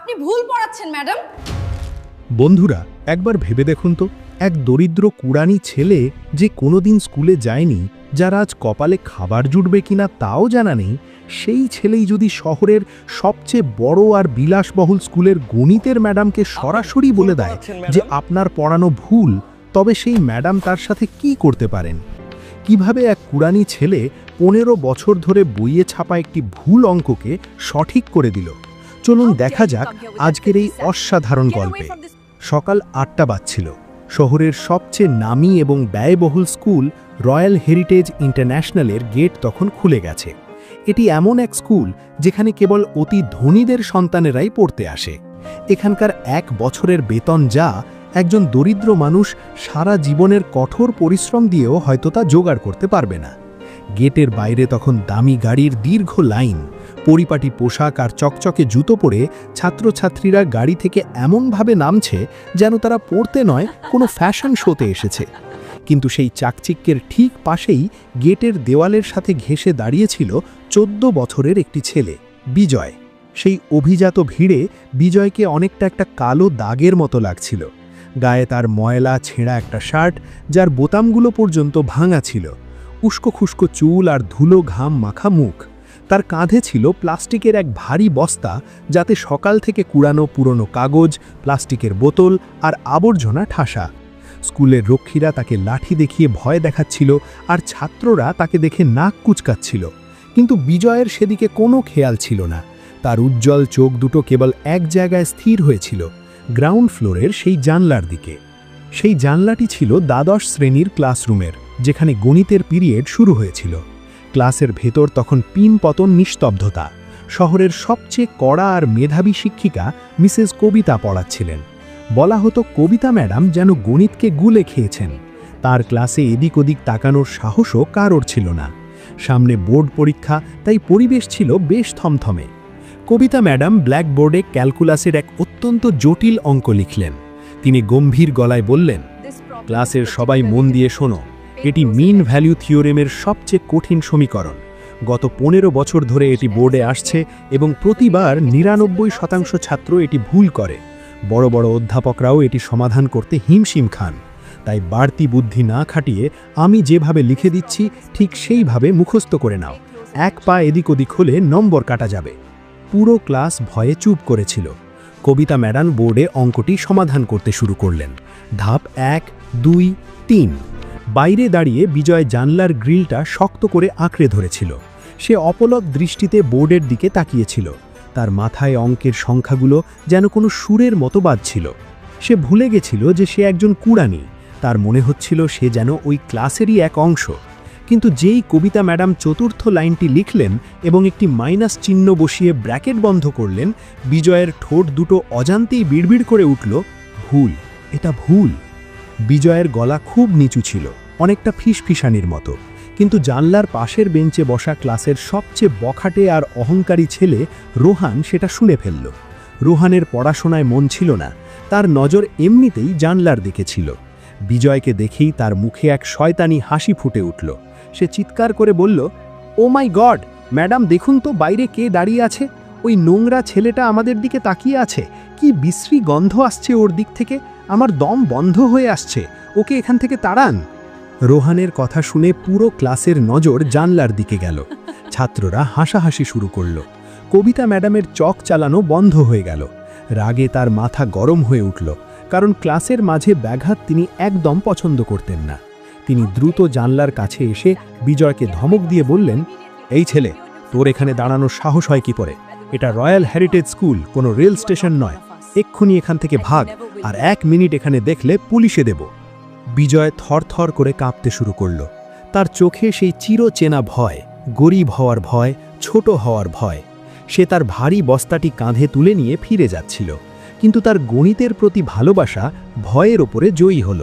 আপনি ভুল পড়াচ্ছেন ম্যাডাম। বন্ধুরা, একবার ভেবে দেখুন তো, এক দরিদ্র কুড়ানি ছেলে যে কোনোদিন স্কুলে যায়নি, যার আজ কপালে খাবার জুটবে কিনা তাও জানা নেই, সেই ছেলেই যদি শহরের সবচেয়ে বড় আর বিলাসবহুল স্কুলের গণিতের ম্যাডামকে সরাসরি বলে দেয় যে আপনার পড়ানো ভুল, তবে সেই ম্যাডাম তার সাথে কি করতে পারেন? কিভাবে এক কুড়ানি ছেলে 15 বছর ধরে বইয়ে ছাপা একটি ভুল অঙ্ককে সঠিক করে দিল? চলুন দেখা যাক আজকের এই অসাধারণ গল্পে। সকাল 8টা বাজছিল। শহরের সবচেয়ে নামী এবং ব্যয়বহুল স্কুল রয়্যাল হেরিটেজ ইন্টারন্যাশনালের গেট তখন খুলে গেছে। এটি এমন এক স্কুল যেখানে কেবল অতি ধনীদের সন্তানেরাই পড়তে আসে। এখানকার 1 বছরের বেতন যা একজন দরিদ্র মানুষ সারা জীবনের কঠোর পরিশ্রম দিয়েও হয়তো তা জোগাড় করতে পারবে না। গেটের বাইরে তখন দামি গাড়ির দীর্ঘ লাইন। পরিপাটি পোশাক আর চকচকে জুতো পরে ছাত্রছাত্রীরা গাড়ি থেকে এমনভাবে নামছে যেন তারা পড়তে নয়, কোনো ফ্যাশন শোতে এসেছে। কিন্তু সেই চাকচিক্যের ঠিক পাশেই গেটের দেওয়ালের সাথে ঘেঁষে দাঁড়িয়েছিল 14 বছরের একটি ছেলে, বিজয়। সেই অভিজাত ভিড়ে বিজয়কে অনেকটা একটা কালো দাগের মতো লাগছিল। গায়ে তার ময়লা ছেঁড়া একটা শার্ট, যার বোতামগুলো পর্যন্ত ভাঙা ছিল, উস্কো খুস্কো চুল আর ধুলো ঘাম মাখা মুখ। তার কাঁধে ছিল প্লাস্টিকের এক ভারী বস্তা, যাতে সকাল থেকে কুড়ানো পুরনো কাগজ, প্লাস্টিকের বোতল আর আবর্জনা ঠাসা। স্কুলের রক্ষীরা তাকে লাঠি দেখিয়ে ভয় দেখাচ্ছিল, আর ছাত্ররা তাকে দেখে নাক কুচকাচ্ছিল। কিন্তু বিজয়ের সেদিকে কোনো খেয়াল ছিল না। তার উজ্জ্বল চোখ দুটো কেবল এক জায়গায় স্থির হয়েছিল, গ্রাউন্ড ফ্লোরের সেই জানলার দিকে। সেই জানলাটি ছিল দ্বাদশ শ্রেণীর ক্লাসরুমের, যেখানে গণিতের পিরিয়ড শুরু হয়েছিল। ক্লাসের ভেতর তখন পিনপতন নিস্তব্ধতা। শহরের সবচেয়ে কড়া আর মেধাবী শিক্ষিকা মিসেস কবিতা পড়াচ্ছিলেন। বলা হতো কবিতা ম্যাডাম যেন গণিতকে গুলে খেয়েছেন। তার ক্লাসে এদিক ওদিক তাকানোর সাহসও কারোর ছিল না। সামনে বোর্ড পরীক্ষা, তাই পরিবেশ ছিল বেশ থমথমে। কবিতা ম্যাডাম ব্ল্যাকবোর্ডে ক্যালকুলাসের এক অত্যন্ত জটিল অঙ্ক লিখলেন। তিনি গম্ভীর গলায় বললেন, ক্লাসের সবাই মন দিয়ে শোনো, এটি মিন ভ্যালু থিওরেমের সবচেয়ে কঠিন সমীকরণ। গত 15 বছর ধরে এটি বোর্ডে আসছে এবং প্রতিবার 99% ছাত্র এটি ভুল করে। বড় বড় অধ্যাপকরাও এটি সমাধান করতে হিমশিম খান। তাই বাড়তি বুদ্ধি না খাটিয়ে আমি যেভাবে লিখে দিচ্ছি ঠিক সেইভাবে মুখস্থ করে নাও। 1 পা এদিক ওদিক হলে নম্বর কাটা যাবে। পুরো ক্লাস ভয়ে চুপ করেছিল। কবিতা ম্যাডাম বোর্ডে অঙ্কটি সমাধান করতে শুরু করলেন। ধাপ 1, 2, 3। বাইরে দাঁড়িয়ে বিজয় জানলার গ্রিলটা শক্ত করে আঁকড়ে ধরেছিল। সে অপলক দৃষ্টিতে বোর্ডের দিকে তাকিয়েছিল। তার মাথায় অঙ্কের সংখ্যাগুলো যেন কোনো সুরের মতো বাজছিল। সে ভুলে গেছিল যে সে একজন কুড়ানি। তার মনে হচ্ছিল সে যেন ওই ক্লাসেরই এক অংশ। কিন্তু যেই কবিতা ম্যাডাম চতুর্থ লাইনটি লিখলেন এবং একটি মাইনাস চিহ্ন বসিয়ে ব্র্যাকেট বন্ধ করলেন, বিজয়ের ঠোঁট দুটো অজান্তেই বিড়বিড় করে উঠল, ভুল, এটা ভুল। বিজয়ের গলা খুব নিচু ছিল, অনেকটা ফিসফিসানির মতো। কিন্তু জানলার পাশের বেঞ্চে বসা ক্লাসের সবচেয়ে বখাটে আর অহংকারী ছেলে রোহান সেটা শুনে ফেলল। রোহানের পড়াশোনায় মন ছিল না, তার নজর এমনিতেই জানলার দিকে ছিল। বিজয়কে দেখেই তার মুখে এক শয়তানি হাসি ফুটে উঠল। সে চিৎকার করে বলল, ও মাই গড ম্যাডাম, দেখুন তো বাইরে কে দাঁড়িয়ে আছে। ওই নোংরা ছেলেটা আমাদের দিকে তাকিয়ে আছে। কি বিশ্রী গন্ধ আসছে ওর দিক থেকে, আমার দম বন্ধ হয়ে আসছে। ওকে এখান থেকে তাড়ান। রোহানের কথা শুনে পুরো ক্লাসের নজর জানলার দিকে গেল। ছাত্ররা হাসাহাসি শুরু করল। কবিতা ম্যাডামের চক চালানো বন্ধ হয়ে গেল। রাগে তার মাথা গরম হয়ে উঠল, কারণ ক্লাসের মাঝে ব্যাঘাত তিনি একদম পছন্দ করতেন না। তিনি দ্রুত জানলার কাছে এসে বিজয়কে ধমক দিয়ে বললেন, এই ছেলে, তোর এখানে দাঁড়ানোর সাহস হয় কি করে? এটা রয়্যাল হেরিটেজ স্কুল, কোনো রেল স্টেশন নয়। এক্ষুনি এখান থেকে ভাগ, আর 1 মিনিট এখানে দেখলে পুলিশে দেব। বিজয় থরথর করে কাঁপতে শুরু করল। তার চোখে সেই চিরচেনা ভয়, গরিব হওয়ার ভয়, ছোট হওয়ার ভয়। সে তার ভারী বস্তাটি কাঁধে তুলে নিয়ে ফিরে যাচ্ছিল, কিন্তু তার গণিতের প্রতি ভালোবাসা ভয়ের ওপরে জয়ী হল।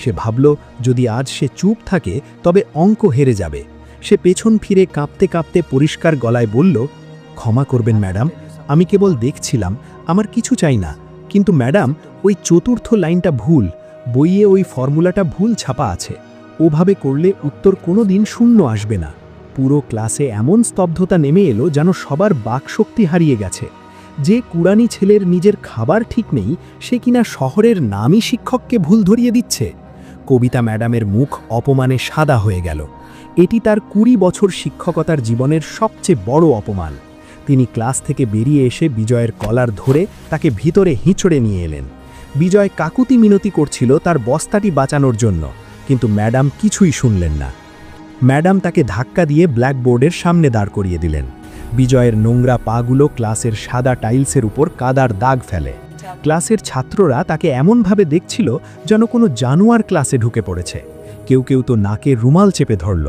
সে ভাবল, যদি আজ সে চুপ থাকে তবে অঙ্ক হেরে যাবে। সে পেছন ফিরে কাঁপতে কাঁপতে পরিষ্কার গলায় বলল, ক্ষমা করবেন ম্যাডাম, আমি কেবল দেখছিলাম, আমার কিছু চাই না। কিন্তু ম্যাডাম, ওই চতুর্থ লাইনটা ভুল, বইয়ে ওই ফর্মুলাটা ভুল ছাপা আছে। ওভাবে করলে উত্তর কোনো দিন শূন্য আসবে না। পুরো ক্লাসে এমন স্তব্ধতা নেমে এলো যেন সবার বাকশক্তি হারিয়ে গেছে। যে কুড়ানি ছেলের নিজের খাবার ঠিক নেই সে কিনা শহরের নামী শিক্ষককে ভুল ধরিয়ে দিচ্ছে। কবিতা ম্যাডামের মুখ অপমানে সাদা হয়ে গেল। এটি তার 20 বছর শিক্ষকতার জীবনের সবচেয়ে বড় অপমান। তিনি ক্লাস থেকে বেরিয়ে এসে বিজয়ের কলার ধরে তাকে ভিতরে হিঁচড়ে নিয়ে এলেন। বিজয় কাকুতি মিনতি করছিল তার বস্তাটি বাঁচানোর জন্য, কিন্তু ম্যাডাম কিছুই শুনলেন না। ম্যাডাম তাকে ধাক্কা দিয়ে ব্ল্যাকবোর্ডের সামনে দাঁড় করিয়ে দিলেন। বিজয়ের নোংরা পাগুলো ক্লাসের সাদা টাইলসের উপর কাদার দাগ ফেলে। ক্লাসের ছাত্ররা তাকে এমনভাবে দেখছিল যেন কোনো জানোয়ার ক্লাসে ঢুকে পড়েছে। কেউ কেউ তো নাকে রুমাল চেপে ধরল।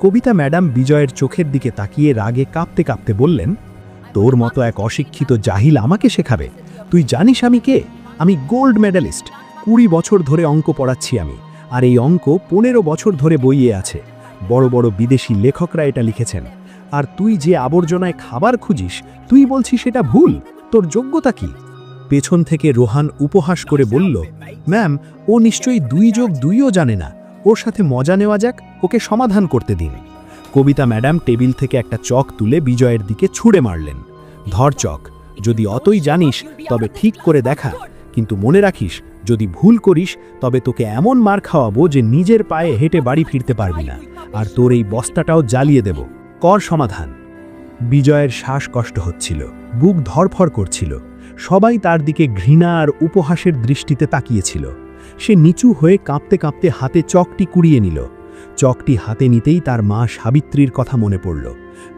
কবিতা ম্যাডাম বিজয়ের চোখের দিকে তাকিয়ে রাগে কাঁপতে কাঁপতে বললেন, তোর মতো এক অশিক্ষিত জাহিল আমাকে শেখাবে? তুই জানিস আমি কে? আমি গোল্ড মেডালিস্ট। 20 বছর ধরে অঙ্ক পড়াচ্ছি আমি, আর এই অঙ্ক 15 বছর ধরে বইয়ে আছে। বড় বড় বিদেশি লেখকরা এটা লিখেছেন। আর তুই যে আবর্জনায় খাবার খুঁজিস, তুই বলছিস সেটা ভুল? তোর যোগ্যতা কি? পেছন থেকে রোহান উপহাস করে বলল, ম্যাম, ও নিশ্চয়ই 2+2ও জানে না। ওর সাথে মজা নেওয়া যাক, ওকে সমাধান করতে দিন। কবিতা ম্যাডাম টেবিল থেকে একটা চক তুলে বিজয়ের দিকে ছুঁড়ে মারলেন। ধর চক, যদি অতই জানিস তবে ঠিক করে দেখা, কিন্তু মনে রাখিস যদি ভুল করিস তবে তোকে এমন মার খাওয়াবো যে নিজের পায়ে হেঁটে বাড়ি ফিরতে পারবি না, আর তোর এই বস্তাটাও জ্বালিয়ে দেব। কর সমাধান। বিজয়ের শ্বাসকষ্ট হচ্ছিল, বুক ধরফর করছিল। সবাই তার দিকে ঘৃণা আর উপহাসের দৃষ্টিতে তাকিয়েছিল। সে নিচু হয়ে কাঁপতে কাঁপতে হাতে চকটি কুড়িয়ে নিল। চকটি হাতে নিতেই তার মা সাবিত্রীর কথা মনে পড়ল।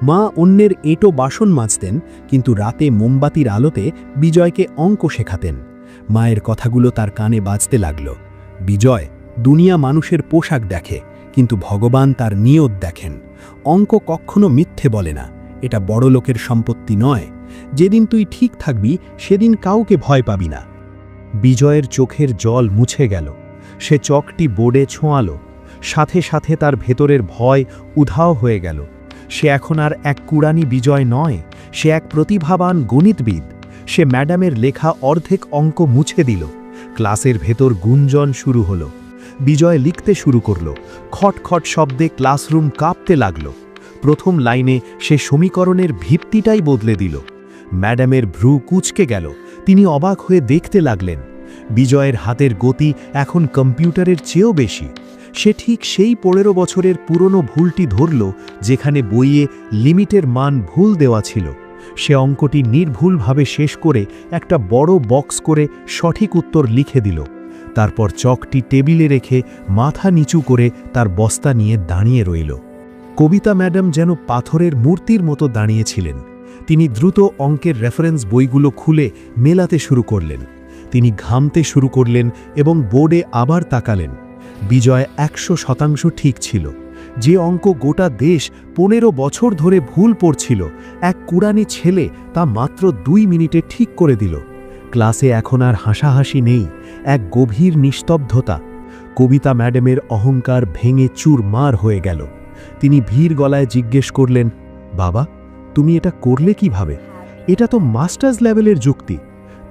মা অন্যের এঁটো বাসন মাজতেন, কিন্তু রাতে মোমবাতির আলোতে বিজয়কে অঙ্ক শেখাতেন। মায়ের কথাগুলো তার কানে বাজতে লাগল। বিজয়, দুনিয়া মানুষের পোশাক দেখে, কিন্তু ভগবান তার নিয়ত দেখেন। অঙ্ক কখনো মিথ্যে বলে না। এটা বড় লোকের সম্পত্তি নয়। যেদিন তুই ঠিক থাকবি সেদিন কাউকে ভয় পাবি না। বিজয়ের চোখের জল মুছে গেল। সে চকটি বোর্ডে ছোঁয়ালো। সাথে সাথে তার ভেতরের ভয় উধাও হয়ে গেল। সে এখন আর এক কুড়ানি বিজয় নয়, সে এক প্রতিভাবান গণিতবিদ। সে ম্যাডামের লেখা অর্ধেক অঙ্ক মুছে দিল। ক্লাসের ভেতর গুঞ্জন শুরু হলো। বিজয় লিখতে শুরু করল। খটখট শব্দে ক্লাসরুম কাঁপতে লাগল। প্রথম লাইনে সে সমীকরণের ভিত্তিটাই বদলে দিল। ম্যাডামের ভ্রু কুঁচকে গেল। তিনি অবাক হয়ে দেখতে লাগলেন। বিজয়ের হাতের গতি এখন কম্পিউটারের চেয়েও বেশি। সে ঠিক সেই 15 বছরের পুরনো ভুলটি ধরল যেখানে বইয়ে লিমিটের মান ভুল দেওয়া ছিল। সে অঙ্কটি নির্ভুলভাবে শেষ করে একটা বড় বক্স করে সঠিক উত্তর লিখে দিল। তারপর চকটি টেবিলে রেখে মাথা নিচু করে তার বস্তা নিয়ে দাঁড়িয়ে রইল। কবিতা ম্যাডাম যেন পাথরের মূর্তির মতো দাঁড়িয়েছিলেন। তিনি দ্রুত অঙ্কের রেফারেন্স বইগুলো খুলে মেলাতে শুরু করলেন। তিনি ঘামতে শুরু করলেন এবং বোর্ডে আবার তাকালেন। বিজয় 100% ঠিক ছিল। যে অঙ্ক গোটা দেশ 15 বছর ধরে ভুল পড়ছিল, এক কুড়ানি ছেলে তা মাত্র 2 মিনিটে ঠিক করে দিল। ক্লাসে এখন আর হাসাহাসি নেই, এক গভীর নিস্তব্ধতা। কবিতা ম্যাডামের অহংকার ভেঙে চুরমার হয়ে গেল। তিনি ভীর গলায় জিজ্ঞেস করলেন, বাবা, তুমি এটা করলে কিভাবে? এটা তো মাস্টার্স লেভেলের যুক্তি।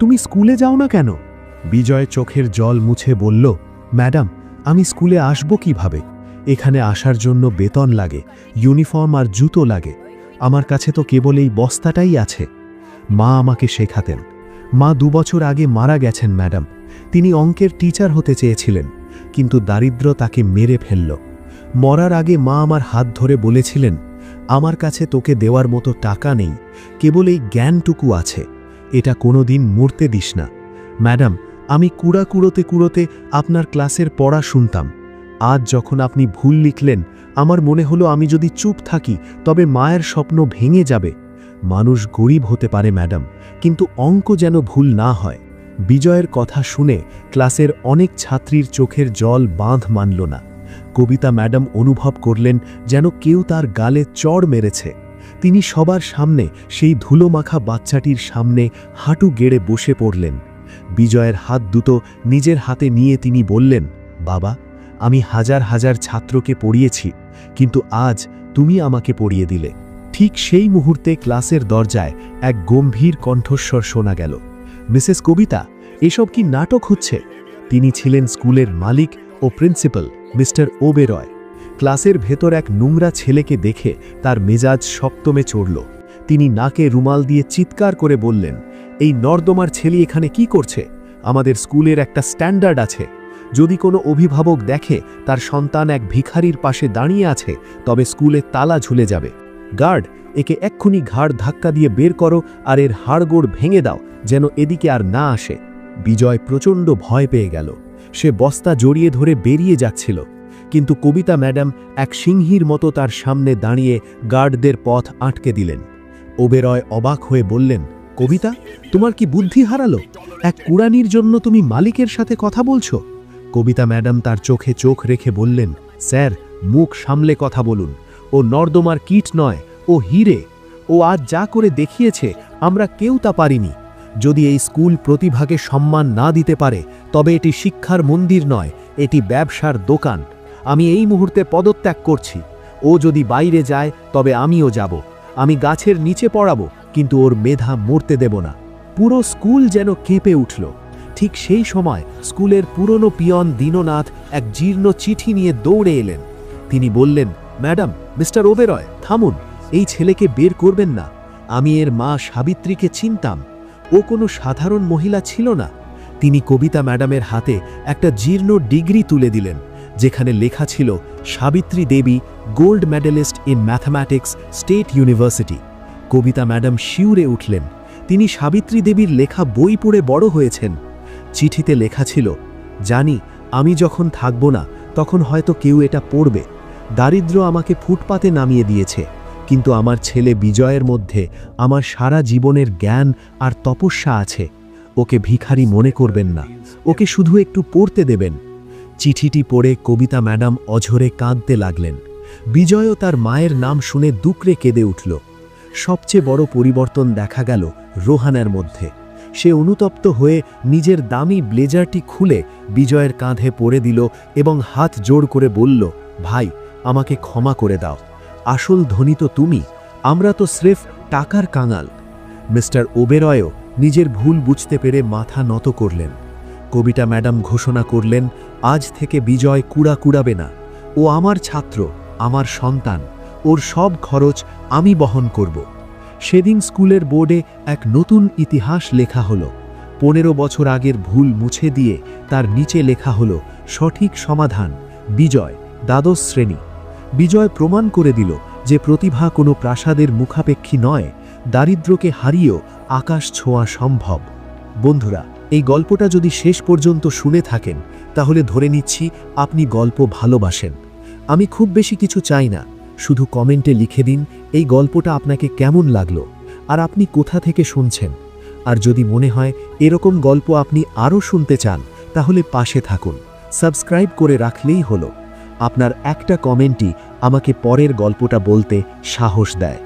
তুমি স্কুলে যাও না কেন? বিজয় চোখের জল মুছে বলল, ম্যাডাম, আমি স্কুলে আসব কিভাবে? এখানে আসার জন্য বেতন লাগে, ইউনিফর্ম আর জুতো লাগে। আমার কাছে তো কেবল এই বস্তাটাই আছে। মা আমাকে শেখাতেন। মা 2 বছর আগে মারা গেছেন ম্যাডাম। তিনি অঙ্কের টিচার হতে চেয়েছিলেন, কিন্তু দারিদ্র তাকে মেরে ফেলল। মরার আগে মা আমার হাত ধরে বলেছিলেন, আমার কাছে তোকে দেওয়ার মতো টাকা নেই, কেবল এই জ্ঞানটুকু আছে। এটা কোনোদিন মরতে দিস না। ম্যাডাম, আমি কুড়োতে কুড়োতে আপনার ক্লাসের পড়া শুনতাম। আজ যখন আপনি ভুল লিখলেন, আমার মনে হলো আমি যদি চুপ থাকি তবে মায়ের স্বপ্ন ভেঙে যাবে। মানুষ গরিব হতে পারে ম্যাডাম, কিন্তু অঙ্ক যেন ভুল না হয়। বিজয়ের কথা শুনে ক্লাসের অনেক ছাত্রীর চোখের জল বাঁধ মানল না। কবিতা ম্যাডাম অনুভব করলেন যেন কেউ তার গালে চড় মেরেছে। তিনি সবার সামনে সেই ধুলোমাখা বাচ্চাটির সামনে হাঁটু গেড়ে বসে পড়লেন। বিজয়ের হাত দুটো নিজের হাতে নিয়ে তিনি বললেন, বাবা, আমি হাজার হাজার ছাত্রকে পড়িয়েছি, কিন্তু আজ তুমি আমাকে পড়িয়ে দিলে। ঠিক সেই মুহূর্তে ক্লাসের দরজায় এক গম্ভীর কণ্ঠস্বর শোনা গেল, মিসেস কবিতা, এসব কি নাটক হচ্ছে? তিনি ছিলেন স্কুলের মালিক ও প্রিন্সিপাল মিস্টার ওবেরয়। ক্লাসের ভেতর এক নোংরা ছেলেকে দেখে তার মেজাজ সপ্তমে চড়ল। তিনি নাকে রুমাল দিয়ে চিৎকার করে বললেন, এই নর্দমার ছেলে এখানে কি করছে? আমাদের স্কুলের একটা স্ট্যান্ডার্ড আছে। যদি কোনো অভিভাবক দেখে তার সন্তান এক ভিখারির পাশে দাঁড়িয়ে আছে, তবে স্কুলে তালা ঝুলে যাবে। গার্ড, একে এক্ষুনি ঘাড় ধাক্কা দিয়ে বের করো আর এর হাড়গোড় ভেঙে দাও, যেন এদিকে আর না আসে। বিজয় প্রচণ্ড ভয় পেয়ে গেল। সে বস্তা জড়িয়ে ধরে বেরিয়ে যাচ্ছিল, কিন্তু কবিতা ম্যাডাম এক সিংহীর মতো তার সামনে দাঁড়িয়ে গার্ডদের পথ আটকে দিলেন। ওবেরয় অবাক হয়ে বললেন, কবিতা, তোমার কি বুদ্ধি হারালো? এক কুড়ানির জন্য তুমি মালিকের সাথে কথা বলছো? কবিতা ম্যাডাম তার চোখে চোখ রেখে বললেন, স্যার, মুখ সামলে কথা বলুন। ও নর্দমার কীট নয়, ও হিরে। ও আজ যা করে দেখিয়েছে আমরা কেউ তা পারিনি। যদি এই স্কুল প্রতিভাকে সম্মান না দিতে পারে, তবে এটি শিক্ষার মন্দির নয়, এটি ব্যবসার দোকান। আমি এই মুহূর্তে পদত্যাগ করছি। ও যদি বাইরে যায় তবে আমিও যাব। আমি গাছের নিচে পড়াবো, কিন্তু ওর মেধা মরতে দেব না। পুরো স্কুল যেন কেঁপে উঠল। ঠিক সেই সময় স্কুলের পুরনো পিয়ন দীননাথ এক জীর্ণ চিঠি নিয়ে দৌড়ে এলেন। তিনি বললেন, ম্যাডাম, মিস্টার ওবেরয়, থামুন, এই ছেলেকে বের করবেন না। আমি এর মা সাবিত্রীকে চিনতাম। ও কোনো সাধারণ মহিলা ছিল না। তিনি কবিতা ম্যাডামের হাতে একটা জীর্ণ ডিগ্রি তুলে দিলেন, যেখানে লেখা ছিল, Savitri Devi, gold medalist in mathematics, state university. Kavita madam শিউরে উঠলেন। তিনি সাবিত্রী দেবীর লেখা বই পড়ে বড় হয়েছেন। চিঠিতে লেখা ছিল, জানি আমি যখন থাকব না তখন হয়তো কেউ এটা পড়বে। দারিদ্র আমাকে ফুটপাতে নামিয়ে দিয়েছে, কিন্তু আমার ছেলে বিজয়ের মধ্যে আমার সারা জীবনের জ্ঞান আর তপস্যা আছে। ওকে ভিখারি মনে করবেন না, ওকে শুধু একটু পড়তে দেবেন। চিঠিটি পড়ে কবিতা ম্যাডাম অঝরে কাঁদতে লাগলেন। বিজয়ও তার মায়ের নাম শুনে দুকরে কেঁদে উঠল। সবচেয়ে বড় পরিবর্তন দেখা গেল রোহানের মধ্যে। সে অনুতপ্ত হয়ে নিজের দামি ব্লেজারটি খুলে বিজয়ের কাঁধে পরে দিল এবং হাত জোড় করে বলল, ভাই, আমাকে ক্ষমা করে দাও। আসল ধনী তো তুমি, আমরা তো স্রেফ টাকার কাঙাল। মিস্টার ওবেরয়ও নিজের ভুল বুঝতে পেরে মাথা নত করলেন। কবিতা ম্যাডাম ঘোষণা করলেন, আজ থেকে বিজয় কুড়া কুড়াবে না। ও আমার ছাত্র, আমার সন্তান। ওর সব খরচ আমি বহন করব। সেদিন স্কুলের বোর্ডে এক নতুন ইতিহাস লেখা হলো। 15 বছর আগের ভুল মুছে দিয়ে তার নিচে লেখা হলো, সঠিক সমাধান, বিজয়, দ্বাদশ শ্রেণী। বিজয় প্রমাণ করে দিল যে প্রতিভা কোনো প্রাসাদের মুখাপেক্ষী নয়, দারিদ্র্যকে হারিয়েও আকাশ ছোঁয়া সম্ভব। বন্ধুরা, এই গল্পটা যদি শেষ পর্যন্ত শুনে থাকেন, তাহলে ধরে নিচ্ছি আপনি গল্প ভালোবাসেন। আমি খুব বেশি কিছু চাই না, শুধু কমেন্টে লিখে দিন এই গল্পটা আপনাকে কেমন লাগলো আর আপনি কোথা থেকে শুনছেন। আর যদি মনে হয় এরকম গল্প আপনি আরও শুনতে চান, তাহলে পাশে থাকুন, সাবস্ক্রাইব করে রাখলেই হলো। আপনার একটা কমেন্টই আমাকে পরের গল্পটা বলতে সাহস দেয়।